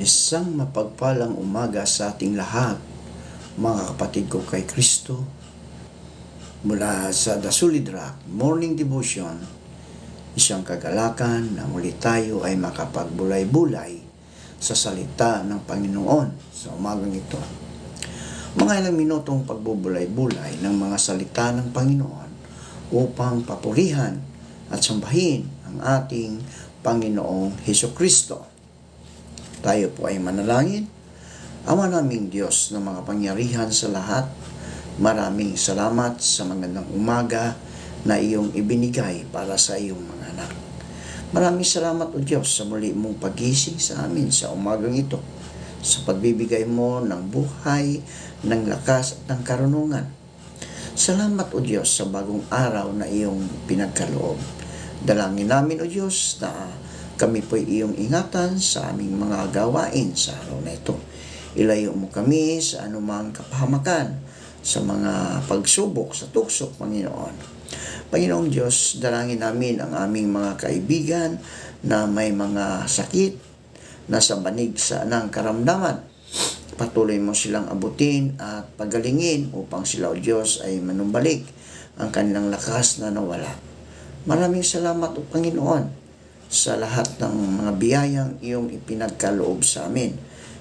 Isang mapagpalang umaga sa ating lahat, mga kapatid ko kay Kristo, mula sa The Solid Rock Morning Devotion, isang kagalakan na muli tayo ay makapagbulay-bulay sa salita ng Panginoon sa umagang ito. Mga ilang minutong pagbubulay-bulay ng mga salita ng Panginoon upang papurihan at sambahin ang ating Panginoong Hesukristo. Tayo po ay manalangin. Ama naming Diyos na mga pangyarihan sa lahat, maraming salamat sa magandang umaga na iyong ibinigay para sa iyong mga anak. Maraming salamat o Diyos sa muli mong pagising sa amin sa umagang ito, sa pagbibigay mo ng buhay, ng lakas at ng karunungan. Salamat o Diyos sa bagong araw na iyong pinagkaloob. Dalangin namin o Diyos na kami po'y iyong ingatan sa aming mga gawain sa araw na ito. Ilayo mo kami sa anumang kapahamakan, sa mga pagsubok, sa tuksok, Panginoon. Panginoong Diyos, dalangin namin ang aming mga kaibigan na may mga sakit, nasa banig ng karamdaman. Patuloy mo silang abutin at pagalingin upang sila o Diyos ay manumbalik ang kanilang lakas na nawala. Maraming salamat o Panginoon sa lahat ng mga biyayang iyong ipinagkaloob sa amin.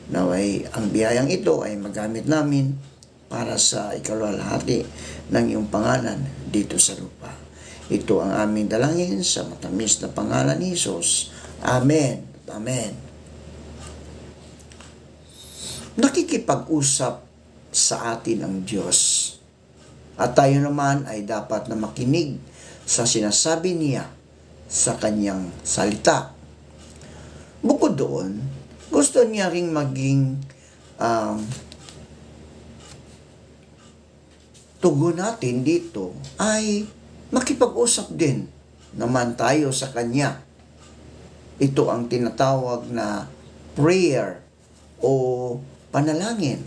Naway ang biyayang ito ay magamit namin para sa ikaluwalhati ng iyong pangalan dito sa lupa. Ito ang aming dalangin sa matamis na pangalan ni Jesus. Amen. Amen. Nakikipag-usap sa atin ang Diyos. At tayo naman ay dapat na makinig sa sinasabi niya sa kanyang salita. Bukod doon, gusto niya ring maging tugon natin dito ay makipag-usap din naman tayo sa kanya. Ito ang tinatawag na prayer o panalangin.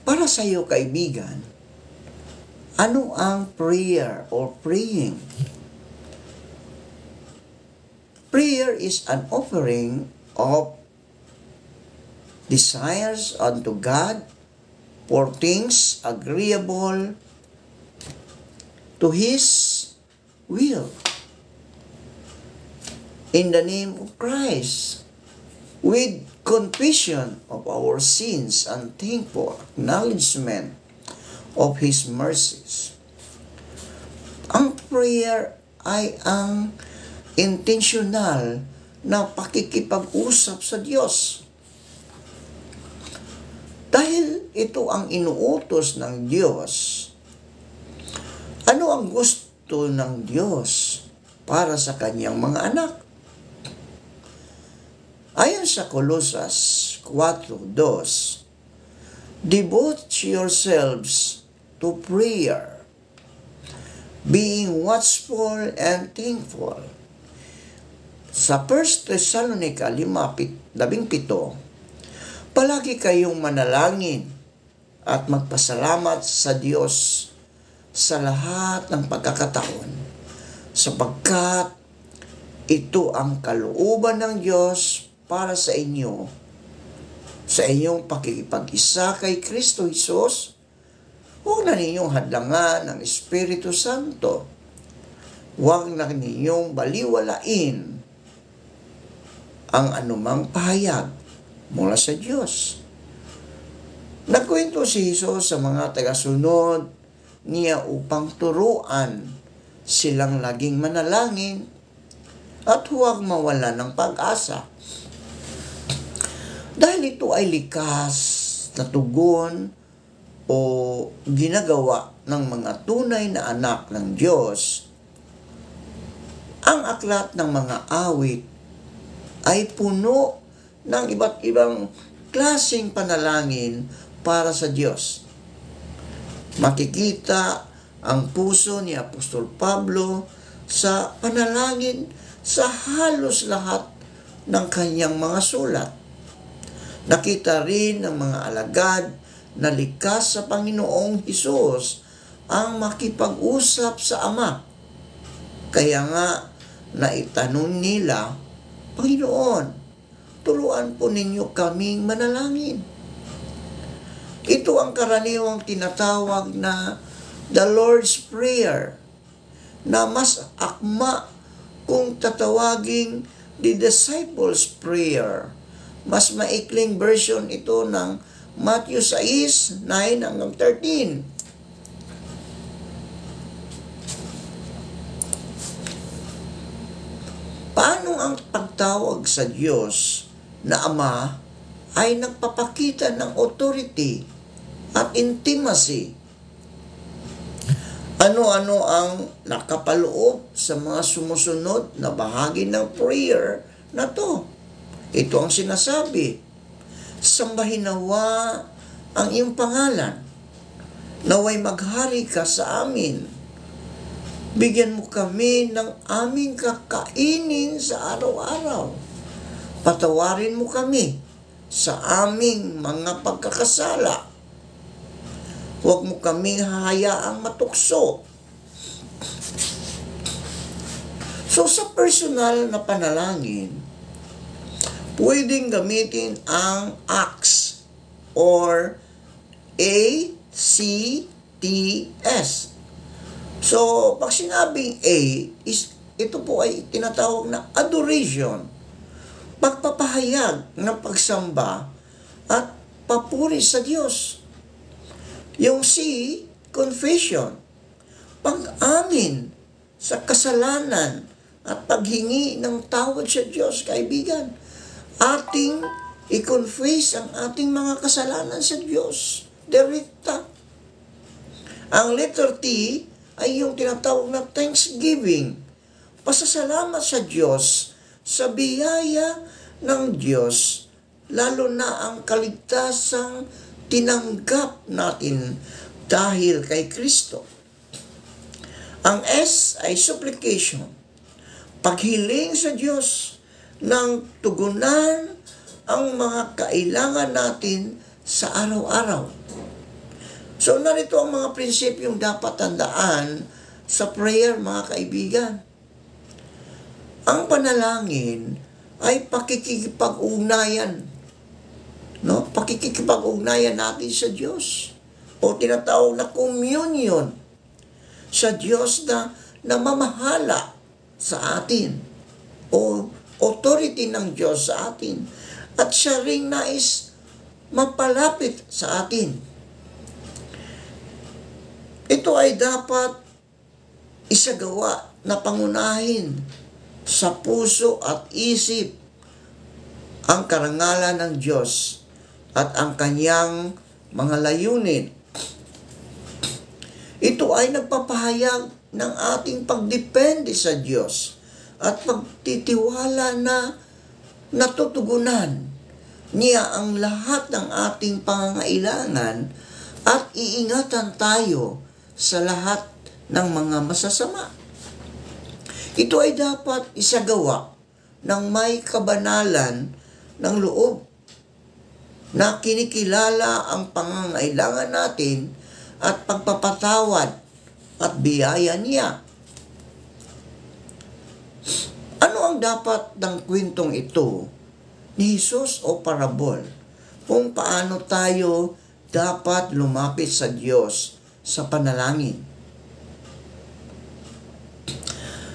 Para sa iyo, kaibigan, ano ang prayer or praying? Prayer is an offering of desires unto God for things agreeable to His will. In the name of Christ, with confession of our sins and thankful acknowledgement of His mercies. Ang prayer ay ang intentional na pakikipag-usap sa Diyos. Dahil ito ang inuutos ng Diyos, ano ang gusto ng Diyos para sa kanyang mga anak? Ayon sa Colosas 4:2, devote yourselves to prayer, being watchful and thankful. Sa 1 Thessalonica 5:17, palagi kayong manalangin at magpasalamat sa Diyos sa lahat ng pagkakataon, sapagkat ito ang kalooban ng Diyos para sa inyo, sa inyong pakikipag-isa kay Kristo Jesus. Huwag na ninyong hadlangan ng Espiritu Santo. Huwag na ninyong baliwalain ang anumang pahayag mula sa Diyos. Nagkwento si Jesus sa mga tagasunod niya upang turuan silang laging manalangin at huwag mawala ng pag-asa. Dahil ito ay likas na tugon o ginagawa ng mga tunay na anak ng Diyos, ang aklat ng mga awit ay puno ng iba't ibang klaseng panalangin para sa Diyos. Makikita ang puso ni Apostol Pablo sa panalangin sa halos lahat ng kanyang mga sulat. Nakita rin ng mga alagad na likas sa Panginoong Hesus ang makipag-usap sa Ama. Kaya nga, naitanong nila, Panginoon, turuan po ninyo kaming manalangin. Ito ang karaniwang tinatawag na the Lord's Prayer, na mas akma kung tatawaging the Disciples' Prayer. Mas maikling version ito ng Matthew 6, 9 hanggang 13. Paano ang pagtawag sa Diyos na Ama ay nagpapakita ng authority at intimacy? Ano-ano ang nakapaloob sa mga sumusunod na bahagi ng prayer na to? Ito ang sinasabi: sambahin nawa ang iyong pangalan, naway maghari ka sa amin. Bigyan mo kami ng aming kakainin sa araw-araw. Patawarin mo kami sa aming mga pagkakasala. Huwag mo kaming hahayaang matukso. So sa personal na panalangin, pwedeng gamitin ang ACTS or ACTS. So, pag sinabing A, ito po ay tinatawag na adoration, pagpapahayag ng pagsamba at papuri sa Diyos. Yung C, confession, pag-amin sa kasalanan at paghingi ng tawad sa Diyos. Kaibigan, ating i-confess ang ating mga kasalanan sa Diyos. Direkta. Ang letter T ay yung tinatawag na thanksgiving. Pasasalamat sa Diyos sa biyaya ng Diyos, lalo na ang kaligtasang tinanggap natin dahil kay Kristo. Ang S ay supplication, paghiling sa Diyos ng tugunan ang mga kailangan natin sa araw-araw. So, narito ang mga prinsipyong dapat tandaan sa prayer, mga kaibigan. Ang panalangin ay pakikipag-ugnayan. No? Pakikipag-ugnayan natin sa Diyos. O tinatawag na communion sa Diyos na namamahala sa atin. O authority ng Diyos sa atin. At siya ring nais mapalapit sa atin. Ito ay dapat isagawa na pangunahin sa puso at isip ang karangalan ng Diyos at ang kanyang mga layunin. Ito ay nagpapahayag ng ating pagdepende sa Diyos at pagtitiwala na natutugunan niya ang lahat ng ating pangangailangan at iingatan tayo sa lahat ng mga masasama. Ito ay dapat isagawa ng may kabanalan ng loob na kinikilala ang pangangailangan natin at pagpapatawad at biyaya niya. Ano ang dapat ng kwentong ito ni Jesus o parabol kung paano tayo dapat lumapit sa Diyos sa panalangin?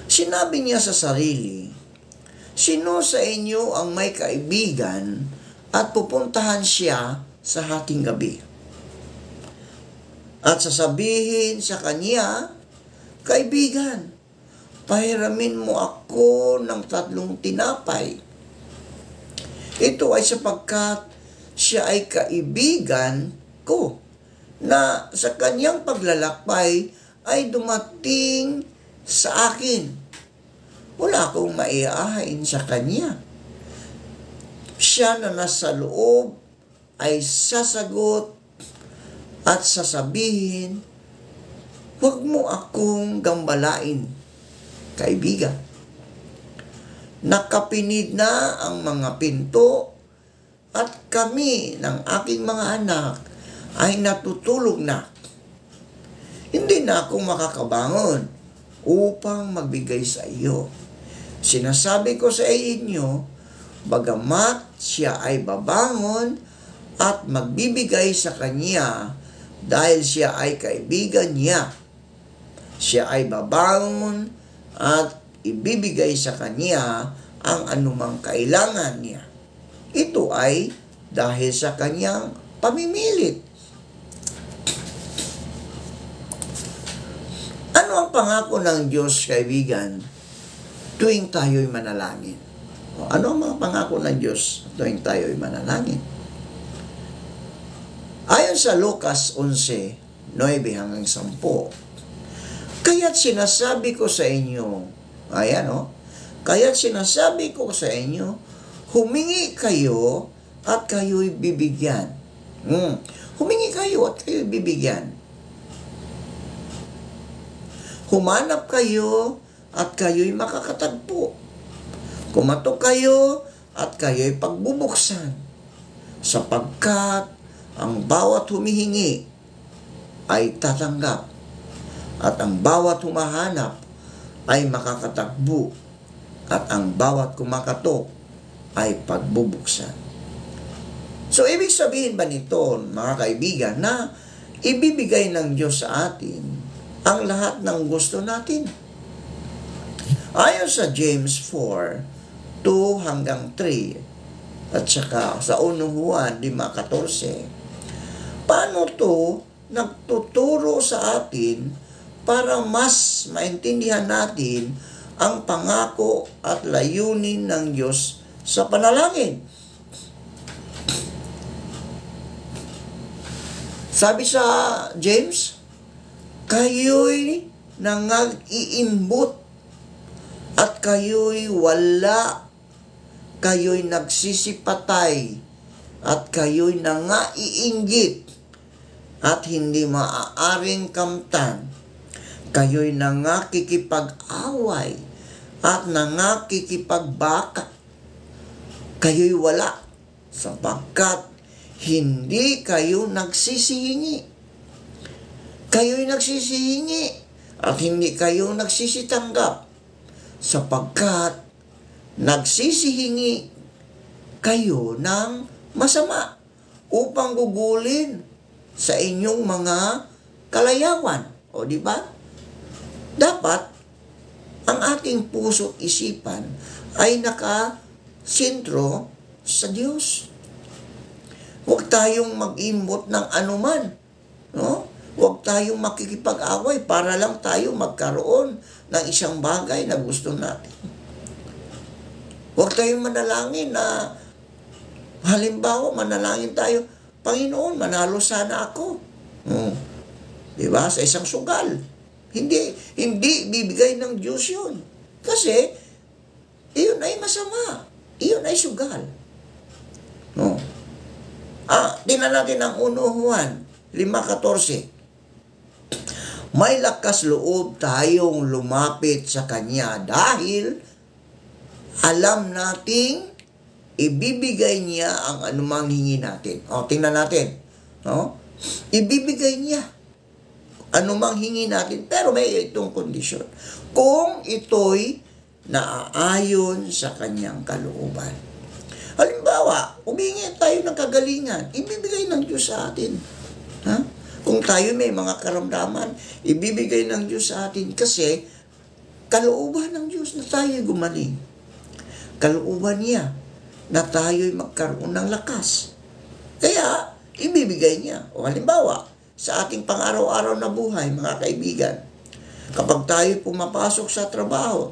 Sinabi niya sa sarili, sino sa inyo ang may kaibigan at pupuntahan siya sa hating gabi? At sasabihin sa kanya, kaibigan, pahiramin mo ako ng 3 tinapay. Ito ay sapagkat siya ay kaibigan ko, na sa kanyang paglalakbay ay dumating sa akin. Wala akong maiahain sa kanya. Siya na nasa loob ay sasagot at sasabihin, huwag mo akong gambalain, kaibigan. Nakapinid na ang mga pinto at kami ng aking mga anak ay natutulog na. Hindi na ako makakabangon upang magbigay sa iyo. Sinasabi ko sa inyo, bagamat siya ay babangon at magbibigay sa kanya dahil siya ay kaibigan niya. Siya ay babangon at ibibigay sa kanya ang anumang kailangan niya. Ito ay dahil sa kanyang pamimilit. Ano ang pangako ng Diyos, kaibigan, tuwing tayo'y manalangin? Ano ang mga pangako ng Diyos tuwing tayo'y manalangin? Ayon sa Lucas 11:9 hanggang 10, kaya't sinasabi ko sa inyo, kaya't sinasabi ko sa inyo, humingi kayo at kayo'y bibigyan. Humingi kayo at kayo'y bibigyan. Humanap kayo at kayo'y makakatagpo. Kumatok kayo at kayo'y pagbubuksan. Sapagkat ang bawat humihingi ay tatanggap at ang bawat humahanap ay makakatagbo at ang bawat kumakatok ay pagbubuksan. So, ibig sabihin ba nito, mga kaibigan, na ibibigay ng Diyos sa atin ang lahat ng gusto natin? Ayon sa James 4:2 hanggang 3, at saka sa 1 Juan 5:14, paano to nagtuturo sa atin para mas maintindihan natin ang pangako at layunin ng Diyos sa panalangin? Sabi sa James, kayo'y nangag-iimbot at kayo'y wala, kayo'y nagsisipatay at kayo'y nangaiinggit at hindi maaaring kamtan. Kayo'y nangakikipag-away at nangakikipag-baka. Kayo'y wala sapagkat hindi kayo nagsisihingi. Kayo'y nagsisihingi at hindi kayo nagsisitanggap sapagkat nagsisihingi kayo ng masama upang gugulin sa inyong mga kalayawan. O di ba? Dapat ang ating puso at isipan ay nakasentro sa Diyos. Huwag tayong mag-imbot ng anuman, no? Huwag tayong makikipag-away para lang tayo magkaroon ng isang bagay na gusto natin. Huwag tayong manalangin na, halimbawa, manalangin tayo, Panginoon, manalo sana ako. Diba? Sa isang sugal. Hindi bibigay ng Diyos yun. Kasi, iyon ay masama. Iyon ay sugal. No? Tingnan natin ang 1 Juan 5:14. May lakas loob tayong lumapit sa Kanya dahil alam nating ibibigay niya ang anumang hingi natin. Tingnan natin. No? Ibibigay niya anumang hingi natin, pero may itong kondisyon. Kung ito'y naaayon sa Kanyang kalooban. Halimbawa, humingi tayo ng kagalingan, ibibigay ng Diyos sa atin. Kung tayo may mga karamdaman, ibibigay ng Diyos sa atin kasi kalooban ng Diyos na tayo'y gumaling. Kalooban niya na tayo'y magkaroon ng lakas. Kaya, ibibigay niya. O halimbawa, sa ating pang-araw-araw na buhay, mga kaibigan, kapag tayo pumapasok sa trabaho,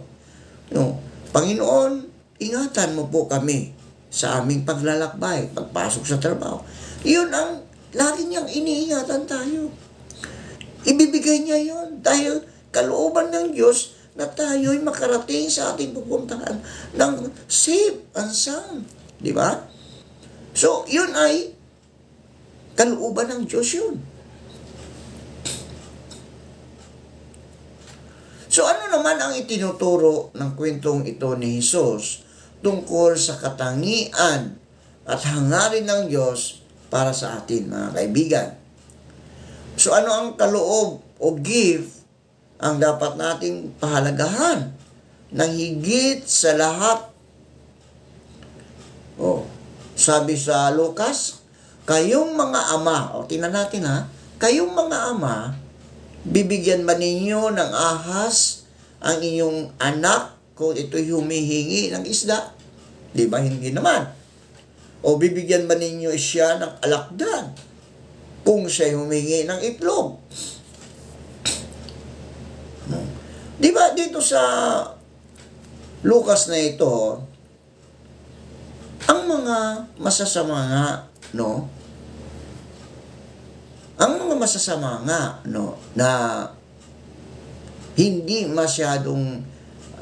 Panginoon, ingatan mo po kami sa aming paglalakbay, pagpasok sa trabaho. Iyon ang lagi niyang iniingatan tayo. Ibibigay niya yon dahil kalooban ng Diyos na tayo'y makarating sa ating pupuntahan ng safe and sound. Di ba? So, yun ay kalooban ng Diyos yun. So, ano naman ang itinuturo ng kwentong ito ni Jesus tungkol sa katangian at hangarin ng Diyos para sa atin, mga kaibigan? So, ano ang kaloob o gift ang dapat nating pahalagahan ng higit sa lahat? Oh, sabi sa Lucas, kayong mga ama, o tingnan natin ha, kayong mga ama, bibigyan ba ninyo ng ahas ang inyong anak kung ito'y humihingi ng isda? Di ba? Hindi naman. O bibigyan ba ninyo siya ng alakdan kung siya humingi ng itlog? Di ba dito sa Lucas na ito, ang mga masasama nga, no? Ang mga masasama nga, no, na hindi masyadong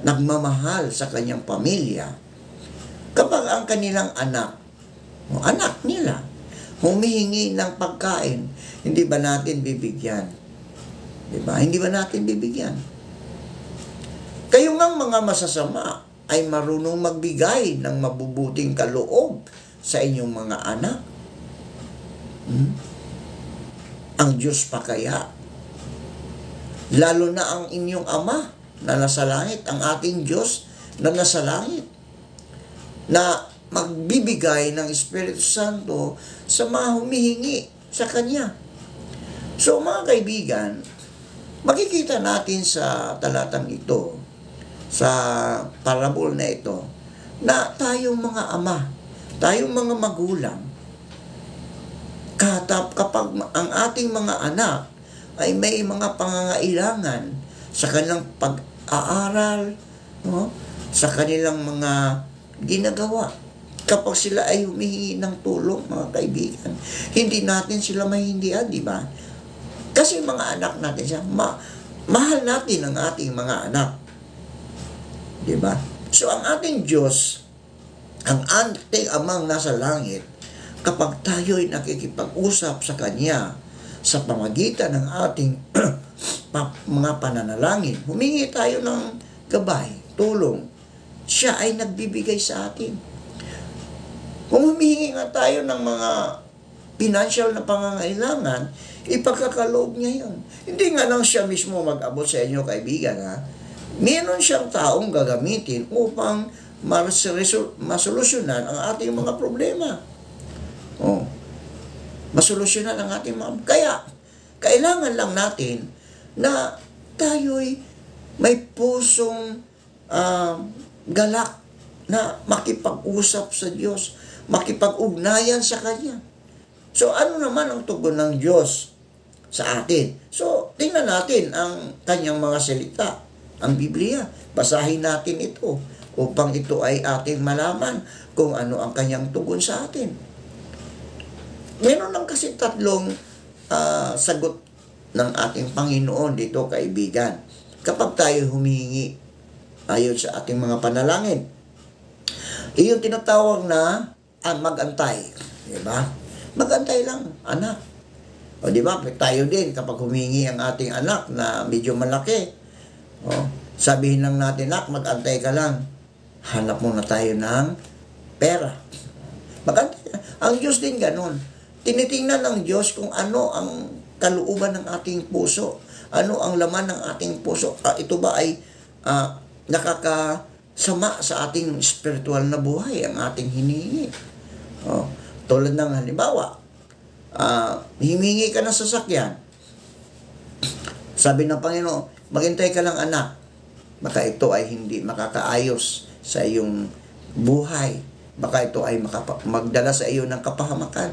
nagmamahal sa kanyang pamilya, kapag ang kanilang anak, o anak nila, humihingi ng pagkain, hindi ba natin bibigyan? Di ba? Hindi ba natin bibigyan? Kayo ngang mga masasama ay marunong magbigay ng mabubuting kaloob sa inyong mga anak. Ang Diyos pa kaya? Lalo na ang inyong Ama na nasa langit, ang ating Diyos na nasa langit, na magbibigay ng Espiritu Santo sa mga humihingi sa Kanya. So mga kaibigan, makikita natin sa talatang ito, sa parable na ito, na tayong mga ama, tayong mga magulang, kapag ang ating mga anak ay may mga pangangailangan sa kanilang pag-aaral, no? Sa kanilang mga ginagawa, kapag sila ay humihingi ng tulong, mga kaibigan, hindi natin sila mahindihan, di ba? Kasi mga anak natin siya, mahal natin ang ating mga anak. Diba? So, ang ating Diyos, ang ating Amang nasa langit, kapag tayo'y nakikipag-usap sa Kanya sa pamagitan ng ating mga pananalangin, humingi tayo ng gabay, tulong, siya ay nagbibigay sa atin. Kung humihingi nga tayo ng mga financial na pangangailangan, ipagkakaloob niya yun. Hindi nga lang siya mismo mag-abot sa inyo, kaibigan, ha? Meron siyang taong gagamitin upang masolusyonan ang ating mga problema. Oh, masolusyonan ang ating mga... Kaya, kailangan lang natin na tayo'y may pusong galak na makipag-usap sa Diyos, makipag-ugnayan sa Kanya. So, ano naman ang tugon ng Diyos sa atin? So, tingnan natin ang Kanyang mga salita. Ang Biblia, basahin natin ito upang ito ay ating malaman kung ano ang kanyang tugon sa atin. Meron lang kasi tatlong sagot ng ating Panginoon dito, kaibigan. Kapag tayo humihingi ayon sa ating mga panalangin, iyon tinatawag na mag-antay. Diba? Mag-antay lang, anak. O diba, tayo din kapag humingi ang ating anak na medyo malaki, sabihin lang natin, nak, mag-antay ka lang. Hanap muna tayo ng pera. Mag-antay. Ang Diyos din ganun. Tinitingnan ng Diyos kung ano ang kalooban ng ating puso. Ano ang laman ng ating puso. Ito ba ay nakakasama sa ating spiritual na buhay, ang ating hinihingi. Tulad ng halimbawa, himingi ka ng sasakyan. Sabi ng Panginoon, maghintay ka lang, anak. Baka ito ay hindi makakaayos sa iyong buhay. Baka ito ay magdala sa iyo ng kapahamakan.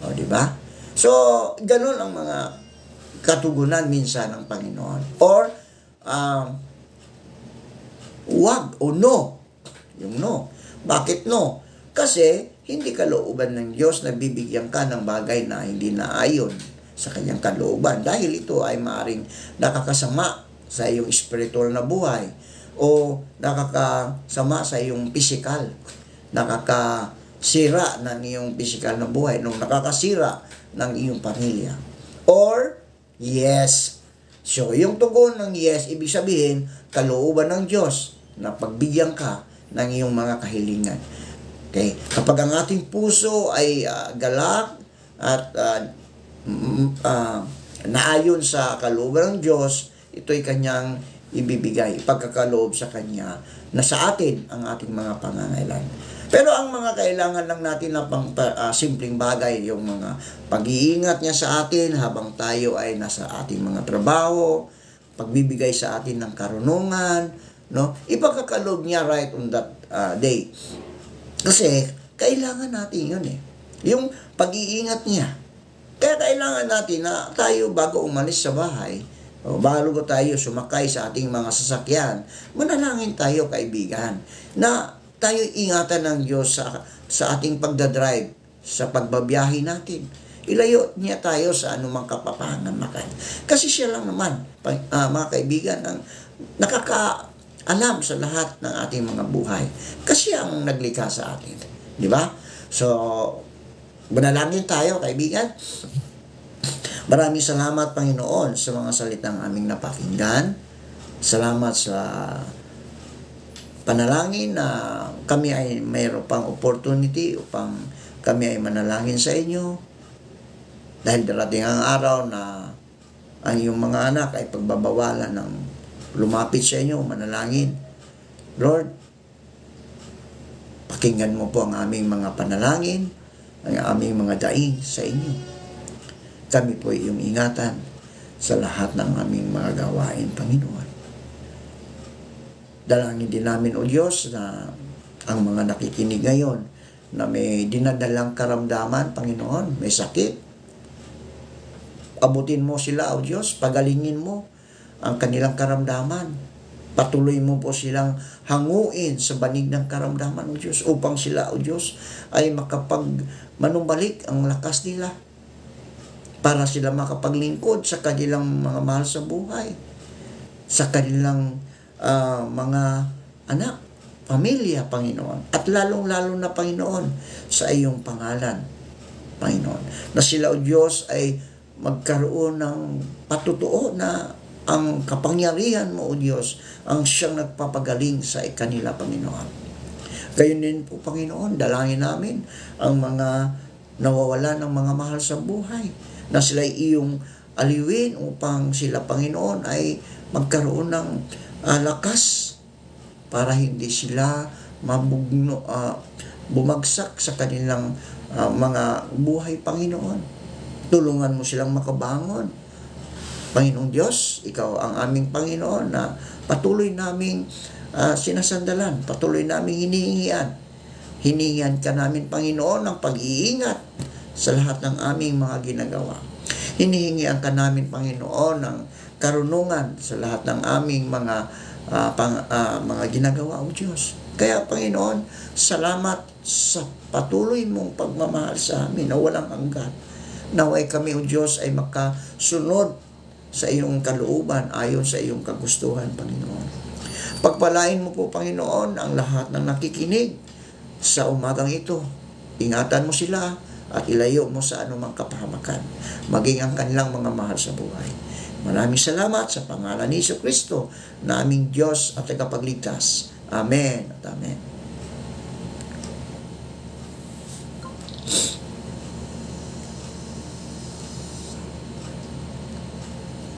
O, di ba? So, ganun ang mga katugunan minsan ng Panginoon. Or, wag o no. Yung no. Bakit no? Kasi, hindi kalooban ng Diyos na bibigyan ka ng bagay na hindi naayon sa kanyang kalooban. Dahil ito ay maaaring nakakasama sa iyong spiritual na buhay o nakakasama sa iyong physical. Nakakasira ng iyong physical na buhay, nung nakakasira ng iyong pamilya. Or, yes. So, yung tugon ng yes, ibig sabihin, kalooban ng Diyos na pagbigyan ka ng iyong mga kahilingan. Okay? Kapag ang ating puso ay galak at naayon sa kalooban ng Diyos, ito'y kanyang ibibigay, pagkakaloob sa Kanya na sa atin ang ating mga pangangailangan. Pero ang mga kailangan lang natin na simpleng bagay, yung mga pag-iingat niya sa atin habang tayo ay nasa ating mga trabaho, pagbibigay sa atin ng karunungan, no? Ipagkakaloob niya right on that day. Kasi kailangan natin yun yung pag-iingat niya. Kaya kailangan natin na tayo bago umalis sa bahay, o bago tayo sumakay sa ating mga sasakyan, manalangin tayo, kaibigan, na tayo ingatan ng Diyos sa ating pagdadrive, sa pagbabiyahe natin. Ilayo niya tayo sa anumang kapapangamakan. Kasi siya lang naman, mga kaibigan, ang nakakaalam sa lahat ng ating mga buhay. Kasi ang naglikha sa atin. Di ba? So, manalangin tayo, kaibigan. Maraming salamat, Panginoon, sa mga salitang aming napakinggan. Salamat sa panalangin na kami ay mayroon pang opportunity upang kami ay manalangin sa inyo. Dahil darating ang araw na ang iyong mga anak ay pagbabawalan ng lumapit sa inyo, manalangin. Lord, pakinggan mo po ang aming mga panalangin, ang aming mga daing sa inyo. Kami po iyong ingatan sa lahat ng aming mga gawain, Panginoon. Dalangin din namin, O Diyos, na ang mga nakikinig ngayon na may dinadalang karamdaman, Panginoon, may sakit, abutin mo sila, O Diyos, pagalingin mo ang kanilang karamdaman. Patuloy mo po silang hanguin sa banig ng karamdaman, O Diyos, upang sila, O Diyos, ay manumbalik ang lakas nila para sila makapaglingkod sa kanilang mga mahal sa buhay, sa kanilang mga anak, pamilya, Panginoon. At lalong-lalo na, Panginoon, sa iyong pangalan, Panginoon. Na sila, O Diyos, ay magkaroon ng patutuo na ang kapangyarihan mo, O Diyos, ang siyang nagpapagaling sa kanila, Panginoon. Gayon din po, Panginoon, dalangin namin ang mga nawawala ng mga mahal sa buhay, na sila iyong aliwin upang sila, Panginoon, ay magkaroon ng lakas para hindi sila bumagsak sa kanilang mga buhay, Panginoon. Tulungan mo silang makabangon. Panginoong Diyos, Ikaw ang aming Panginoon na patuloy naming sinasandalan, patuloy naming hinihingian. Hinihingian ka namin, Panginoon, ng pag-iingat sa lahat ng aming mga ginagawa. Hinihingian ka namin, Panginoon, ng karunungan sa lahat ng aming mga ginagawa, O Diyos. Kaya, Panginoon, salamat sa patuloy mong pagmamahal sa amin na walang hanggan. Naway kami, O Diyos, ay makasunod sa iyong kalooban ayon sa iyong kagustuhan, Panginoon. Pagpalain mo po, Panginoon, ang lahat ng nakikinig sa umagang ito. Ingatan mo sila at ilayo mo sa anumang kapahamakan, maging ang kanilang mga mahal sa buhay. Maraming salamat sa pangalan ni Jesu Kristo na aming Diyos at tagapagligtas. Amen at amen.